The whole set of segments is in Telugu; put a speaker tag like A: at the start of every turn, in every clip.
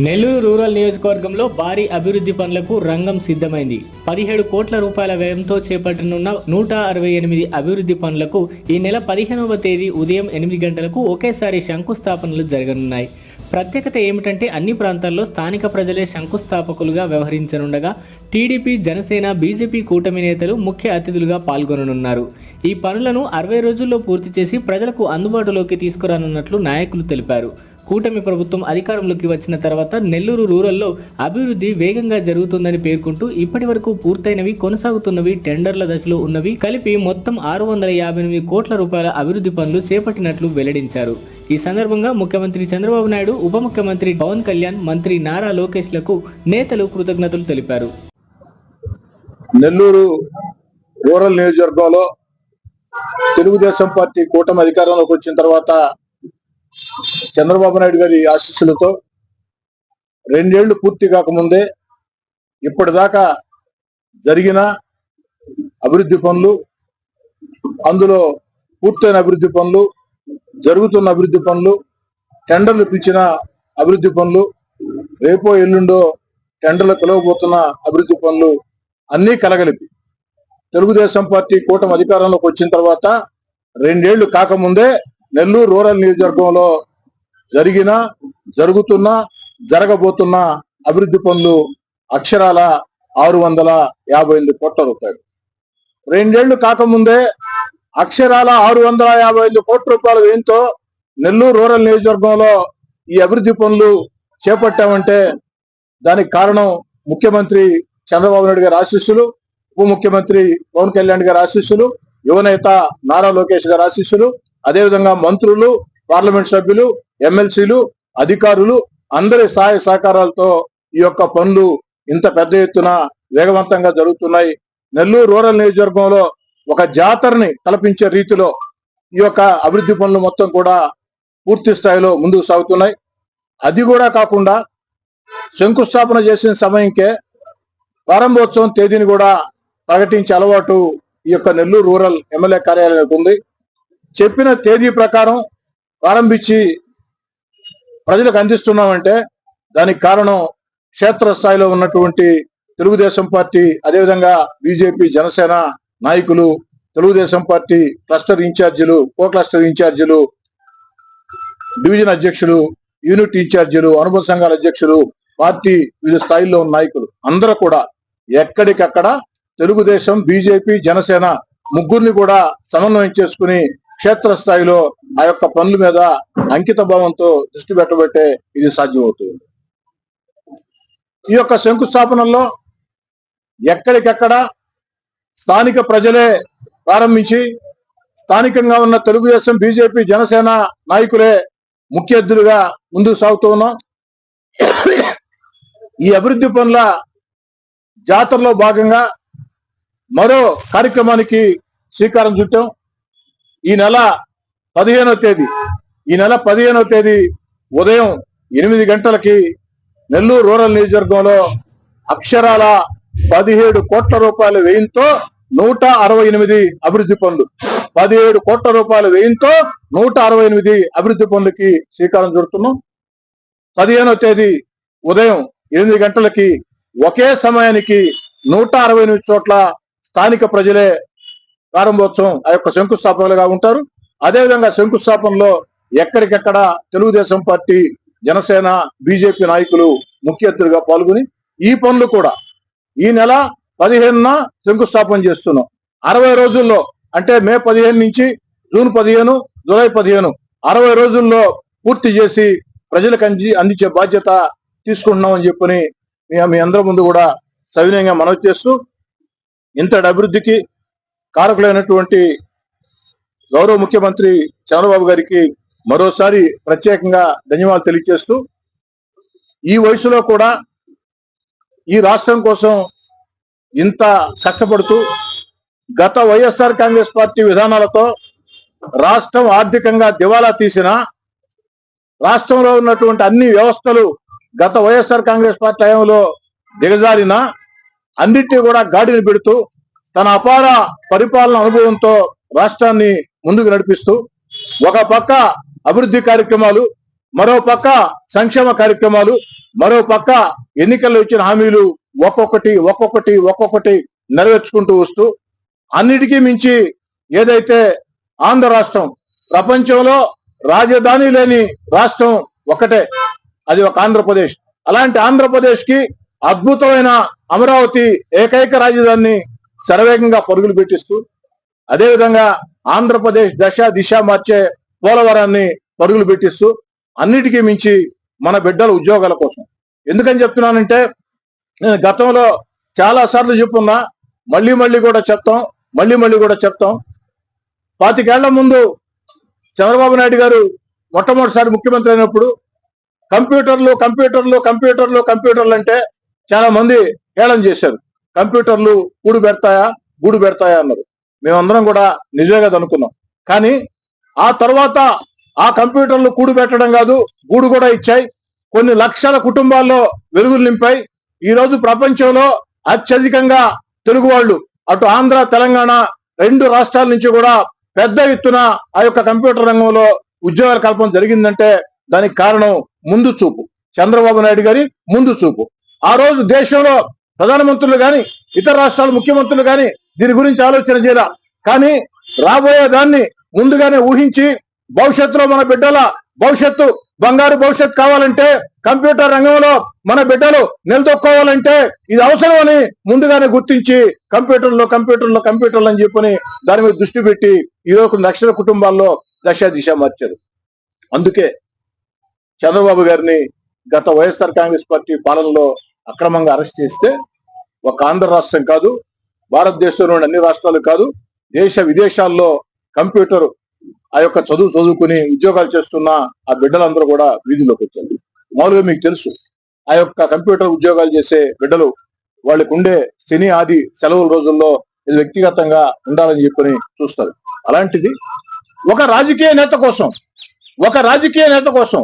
A: నెల్లూరు రూరల్ నియోజకవర్గంలో భారీ అభివృద్ధి పనులకు రంగం సిద్ధమైంది. 17 కోట్ల రూపాయల వ్యయంతో చేపట్టనున్న 168 అభివృద్ధి పనులకు ఈ నెల 15వ తేదీ ఉదయం 8 గంటలకు ఒకేసారి శంకుస్థాపనలు జరగనున్నాయి. ప్రత్యేకత ఏమిటంటే అన్ని ప్రాంతాల్లో స్థానిక ప్రజలే శంకుస్థాపకులుగా వ్యవహరించనుండగా టీడీపీ, జనసేన, బీజేపీ కూటమి నేతలు ముఖ్య అతిథులుగా పాల్గొననున్నారు. ఈ పనులను 60 రోజుల్లో పూర్తి చేసి ప్రజలకు అందుబాటులోకి తీసుకురానున్నట్లు నాయకులు తెలిపారు. కూటమి ప్రభుత్వం అధికారంలోకి వచ్చిన తర్వాత నెల్లూరు రూరల్లో అభివృద్ధి వేగంగా జరుగుతుందని పేర్కొంటూ ఇప్పటి వరకు పూర్తయినవి, కొనసాగుతున్నవి, టెండర్ల దశలో ఉన్నవి కలిపి మొత్తం 658 కోట్ల రూపాయల అభివృద్ధి పనులు చేపట్టినట్లు వెల్లడించారు. ఈ సందర్భంగా ముఖ్యమంత్రి చంద్రబాబు నాయుడు, ఉప ముఖ్యమంత్రి పవన్ కళ్యాణ్, మంత్రి నారా లోకేష్లకు నేతలు కృతజ్ఞతలు తెలిపారు.
B: నెల్లూరు రూరల్ నియోజకవర్గంలో తెలుగుదేశం పార్టీ కూటమి అధికారంలోకి వచ్చిన తర్వాత చంద్రబాబు నాయుడు గారి ఆశీస్సులతో 2 ఏళ్లు పూర్తి కాకముందే ఇప్పటిదాకా జరిగిన అభివృద్ధి పనులు, అందులో పూర్తయిన అభివృద్ధి పనులు, జరుగుతున్న అభివృద్ధి పనులు, టెండర్లు పిలిచిన అభివృద్ధి పనులు, రేపో ఎల్లుండో టెండర్లు పిలవబోతున్న అభివృద్ధి పనులు అన్నీ కలగలిపి తెలుగుదేశం పార్టీ కూటమి అధికారంలోకి వచ్చిన తర్వాత 2 ఏళ్లు కాకముందే నెల్లూరు రూరల్ నియోజకవర్గంలో జరిగిన, జరుగుతున్న, జరగబోతున్న అభివృద్ధి పనులు అక్షరాల 658 కోట్ల రూపాయలు. 2 ఏళ్లు కాకముందే అక్షరాల 655 కోట్ల రూపాయల వ్యయంతో నెల్లూరు రూరల్ నియోజకవర్గంలో ఈ అభివృద్ధి పనులు చేపట్టామంటే దానికి కారణం ముఖ్యమంత్రి చంద్రబాబు నాయుడు గారి ఆశీస్సులు, ఉప ముఖ్యమంత్రి పవన్ కళ్యాణ్ గారి ఆశీస్సులు, యువనేత నారా లోకేష్ గారి ఆశీస్సులు, అదేవిధంగా మంత్రులు, పార్లమెంట్ సభ్యులు, ఎమ్మెల్సీలు, అధికారులు అందరి సహాయ సహకారాలతో ఈ యొక్క పనులు ఇంత పెద్ద ఎత్తున వేగవంతంగా జరుగుతున్నాయి. నెల్లూరు రూరల్ నియోజకవర్గంలో ఒక జాతరని తలపించే రీతిలో ఈ యొక్క అభివృద్ధి పనులు మొత్తం కూడా పూర్తి స్థాయిలో ముందుకు సాగుతున్నాయి. అది కూడా కాకుండా శంకుస్థాపన చేసిన సమయంకే ప్రారంభోత్సవం తేదీని కూడా ప్రకటించే అలవాటు ఈ యొక్క నెల్లూరు రూరల్ ఎమ్మెల్యే కార్యాలయానికి ఉంది. చెప్పిన తేదీ ప్రకారం ప్రారంభించి ప్రజలకు అందిస్తున్నామంటే దానికి కారణం క్షేత్రస్థాయిలో ఉన్నటువంటి తెలుగుదేశం పార్టీ, అదేవిధంగా బీజేపీ, జనసేన నాయకులు, తెలుగుదేశం పార్టీ క్లస్టర్ ఇన్ఛార్జీలు, కో క్లస్టర్ ఇన్ఛార్జీలు, డివిజన్ అధ్యక్షులు, యూనిట్ ఇన్ఛార్జీలు, అనుబంధ సంఘాల అధ్యక్షులు, పార్టీ వివిధ స్థాయిల్లో ఉన్న నాయకులు అందరూ కూడా ఎక్కడికక్కడ తెలుగుదేశం, బీజేపీ, జనసేన ముగ్గురిని కూడా సమన్వయం చేసుకుని క్షేత్రస్థాయిలో ఆ యొక్క పనుల మీద అంకిత భావంతో దృష్టి పెట్టబట్టే ఇది సాధ్యమవుతుంది. ఈ యొక్క శంకుస్థాపనల్లో ఎక్కడికెక్కడ స్థానిక ప్రజలే ప్రారంభించి స్థానికంగా ఉన్న తెలుగుదేశం, బీజేపీ, జనసేన నాయకులే ముఖ్య అతిథులుగా ముందుకు సాగుతూ ఉన్నాం. ఈ అభివృద్ధి పనుల జాతరలో భాగంగా మరో కార్యక్రమానికి శ్రీకారం చుట్టాం. ఈ నెల 15వ తేదీ ఉదయం 8 గంటలకి నెల్లూరు రూరల్ నియోజకవర్గంలో అక్షరాల 17 కోట్ల రూపాయల వ్యయంతో 168 అభివృద్ధి పనులు, 17 కోట్ల రూపాయల వ్యయంతో 168 అభివృద్ధి పనులకి శ్రీకారం చుడుతున్నాం. 15వ తేదీ ఉదయం 8 గంటలకి ఒకే సమయానికి 168 చోట్ల స్థానిక ప్రజలే ప్రారంభోత్సవం ఆ యొక్క శంకుస్థాపనలుగా ఉంటారు. అదేవిధంగా శంకుస్థాపనలో ఎక్కడికెక్కడ తెలుగుదేశం పార్టీ, జనసేన, బీజేపీ నాయకులు ముఖ్య అతిథులుగా పాల్గొని ఈ పనులు కూడా ఈ నెల 15న శంకుస్థాపన చేస్తున్నాం. 60 రోజుల్లో అంటే మే 15 నుంచి జూన్ 15, జూలై 15 60 రోజుల్లో పూర్తి చేసి ప్రజలకు అందించే బాధ్యత తీసుకుంటున్నామని చెప్పని మీ అందరి ముందు కూడా సవినయంగా మనవి చేస్తూ ఇంతటి అభివృద్ధికి కారకులైనటువంటి గౌరవ ముఖ్యమంత్రి చంద్రబాబు గారికి మరోసారి ప్రత్యేకంగా ధన్యవాదాలు తెలియజేస్తూ ఈ వయసులో కూడా ఈ రాష్ట్రం కోసం ఇంత కష్టపడుతూ గత వైఎస్ఆర్ కాంగ్రెస్ పార్టీ విధానాలతో రాష్ట్రం ఆర్థికంగా దివాలా తీసిన, రాష్ట్రంలో ఉన్నటువంటి అన్ని వ్యవస్థలు గత వైఎస్ఆర్ కాంగ్రెస్ పార్టీ హయాంలో దిగజారిన అన్నిటినీ కూడా గాడిని పెడుతూ తన అపార పరిపాలన అనుభవంతో రాష్ట్రాన్ని ముందుకు నడిపిస్తూ ఒక పక్క అభివృద్ధి కార్యక్రమాలు, మరో పక్క సంక్షేమ కార్యక్రమాలు, మరో పక్క ఎన్నికల్లో ఇచ్చిన హామీలు ఒక్కొక్కటి నెరవేర్చుకుంటూ వస్తూ, అన్నిటికీ మించి ఏదైతే ఆంధ్ర రాష్ట్రం ప్రపంచంలో రాజధాని లేని రాష్ట్రం ఒకటే, అది ఒక ఆంధ్రప్రదేశ్. అలాంటి ఆంధ్రప్రదేశ్ కి అద్భుతమైన అమరావతి ఏకైక రాజధానిని శరవేగంగా పరుగులు పెట్టిస్తూ, అదేవిధంగా ఆంధ్రప్రదేశ్ దిశ మార్చే పోలవరాన్ని పరుగులు పెట్టిస్తూ, అన్నిటికీ మించి మన బిడ్డల ఉద్యోగాల కోసం. ఎందుకని చెప్తున్నానంటే, నేను గతంలో చాలా సార్లు చెప్పున్నా, మళ్ళీ కూడా చెప్తాం. 25 ఏళ్ల ముందు చంద్రబాబు నాయుడు గారు మొట్టమొదటిసారి ముఖ్యమంత్రి అయినప్పుడు కంప్యూటర్లు అంటే చాలా మంది హేళన చేశారు. కంప్యూటర్లు గూడు పెడతాయా అన్నారు. మేమందరం కూడా నిజంగా అనుకున్నాం. కానీ ఆ తర్వాత ఆ కంప్యూటర్లు కూడు పెట్టడం కాదు, గూడు కూడా ఇచ్చాయి. కొన్ని లక్షల కుటుంబాల్లో వెలుగులు నింపాయి. ఈ రోజు ప్రపంచంలో అత్యధికంగా తెలుగు వాళ్ళు అటు ఆంధ్ర తెలంగాణ 2 రాష్ట్రాల నుంచి కూడా పెద్ద ఎత్తున ఆ యొక్క కంప్యూటర్ రంగంలో ఉద్యోగాల కల్పన జరిగిందంటే దానికి కారణం ముందు చూపు, చంద్రబాబు నాయుడు గారి ముందు చూపు. ఆ రోజు దేశంలో ప్రధానమంత్రులు గాని ఇతర రాష్ట్రాల ముఖ్యమంత్రులు గాని దీని గురించి ఆలోచన చేయాల. కానీ రాబోయే దాన్ని ముందుగానే ఊహించి భవిష్యత్తులో మన బిడ్డల భవిష్యత్తు బంగారు భవిష్యత్తు కావాలంటే, కంప్యూటర్ రంగంలో మన బిడ్డలు నిలదొక్కోవాలంటే ఇది అవసరం అని ముందుగానే గుర్తించి కంప్యూటర్లు అని చెప్పని దాని మీద దృష్టి పెట్టి ఈరోజు లక్షల కుటుంబాల్లో దిశ మార్చారు. అందుకే చంద్రబాబు గారిని గత వైఎస్ఆర్ కాంగ్రెస్ పార్టీ పాలనలో అక్రమంగా అరెస్ట్ చేస్తే ఒక ఆంధ్ర రాష్ట్రం కాదు, భారతదేశంలోని అన్ని రాష్ట్రాలు కాదు, దేశ విదేశాల్లో కంప్యూటర్ ఆ యొక్క చదువుకుని ఉద్యోగాలు చేస్తున్న ఆ బిడ్డలందరూ కూడా వీధుల్లోకి వచ్చారు. మామూలుగా మీకు తెలుసు, ఆ యొక్క కంప్యూటర్ ఉద్యోగాలు చేసే బిడ్డలు వాళ్ళకు ఉండే శని ఆది సెలవుల రోజుల్లో ఇది వ్యక్తిగతంగా ఉండాలని చెప్పని చూస్తారు. అలాంటిది ఒక రాజకీయ నేత కోసం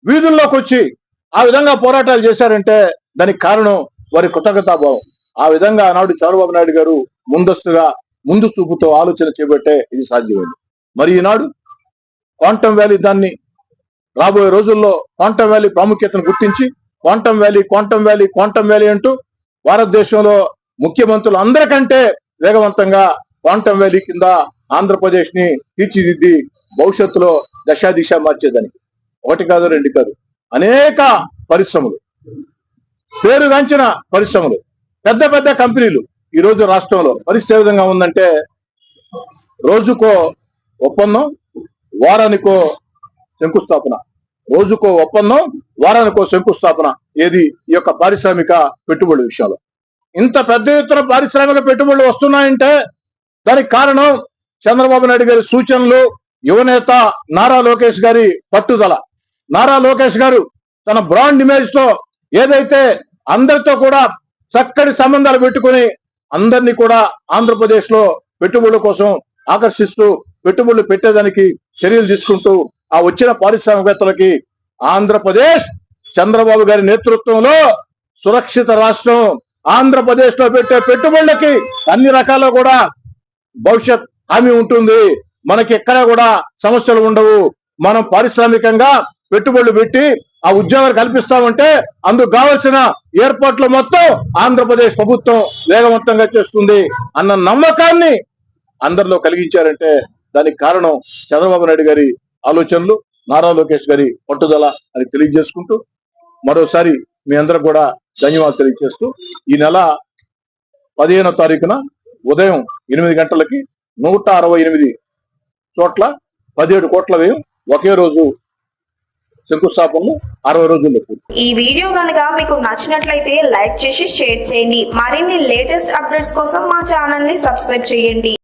B: వీధుల్లోకి వచ్చి ఆ విధంగా పోరాటాలు చేశారంటే దానికి కారణం వారి కృతజ్ఞతాభావం. ఆ విధంగా ఆనాడు చంద్రబాబు నాయుడు గారు ముందు చూపుతో ఆలోచన చేపట్టే ఇది సాధ్యమైంది. మరి ఈనాడు క్వాంటమ్ వ్యాలీ దాన్ని రాబోయే రోజుల్లో క్వాంటమ్ వ్యాలీ ప్రాముఖ్యతను గుర్తించి క్వాంటమ్ వ్యాలీ అంటూ భారతదేశంలో ముఖ్యమంత్రులు అందరికంటే వేగవంతంగా క్వాంటమ్ వ్యాలీ కింద ఆంధ్రప్రదేశ్ ని తీర్చిదిద్ది భవిష్యత్తులో దిశ మార్చేదానికి 1 కాదు 2 కాదు అనేక పరిశ్రమలు, పేరుగాంచిన పరిశ్రమలు, పెద్ద కంపెనీలు ఈ రోజు రాష్ట్రంలో పరిస్థితి ఏ విధంగా ఉందంటే, రోజుకో ఒప్పందం వారానికో శంకుస్థాపన ఏది ఈ యొక్క పారిశ్రామిక పెట్టుబడుల విషయంలో. ఇంత పెద్ద ఎత్తున పారిశ్రామిక పెట్టుబడులు వస్తున్నాయంటే దానికి కారణం చంద్రబాబు నాయుడు గారి సూచనలు, యువనేత నారా లోకేష్ గారి పట్టుదల. నారా లోకేష్ గారు తన బ్రాండ్ ఇమేజ్ తో ఏదైతే అందరితో కూడా చక్కటి సంబంధాలు పెట్టుకుని అందరినీ కూడా ఆంధ్రప్రదేశ్ లో పెట్టుబడుల కోసం ఆకర్షిస్తూ పెట్టుబడులు పెట్టేదానికి చర్యలు తీసుకుంటూ ఆ వచ్చిన పారిశ్రామికవేత్తలకి ఆంధ్రప్రదేశ్ చంద్రబాబు గారి నేతృత్వంలో సురక్షిత రాష్ట్రం, ఆంధ్రప్రదేశ్ లో పెట్టే పెట్టుబడులకి అన్ని రకాల కూడా భవిష్యత్ హామీ ఉంటుంది. మనకి ఎక్కడా కూడా సమస్యలు ఉండవు. మనం పారిశ్రామికంగా పెట్టుబడులు పెట్టి ఆ ఉద్యోగాలు కల్పిస్తామంటే అందుకు కావలసిన ఏర్పాట్లు మొత్తం ఆంధ్రప్రదేశ్ ప్రభుత్వం వేగవంతంగా చేస్తుంది అన్న నమ్మకాన్ని అందరిలో కలిగించారంటే దానికి కారణం చంద్రబాబు నాయుడు గారి ఆలోచనలు, నారా లోకేష్ గారి పట్టుదల అని తెలియజేసుకుంటూ మరోసారి మీ అందరూ కూడా ధన్యవాదాలు తెలియజేస్తూ ఈ నెల 15వ తారీఖున ఉదయం 8 గంటలకి 168 చోట్ల 17 కోట్ల వ్యయం ఒకే రోజు శంకుస్థాపనలు 60 రోజుల్లో.
C: ఈ వీడియో కనుక మీకు నచ్చినట్లయితే లైక్ చేసి షేర్ చేయండి. మరిన్ని లేటెస్ట్ అప్డేట్స్ కోసం మా ఛానల్ ని సబ్స్క్రైబ్ చేయండి.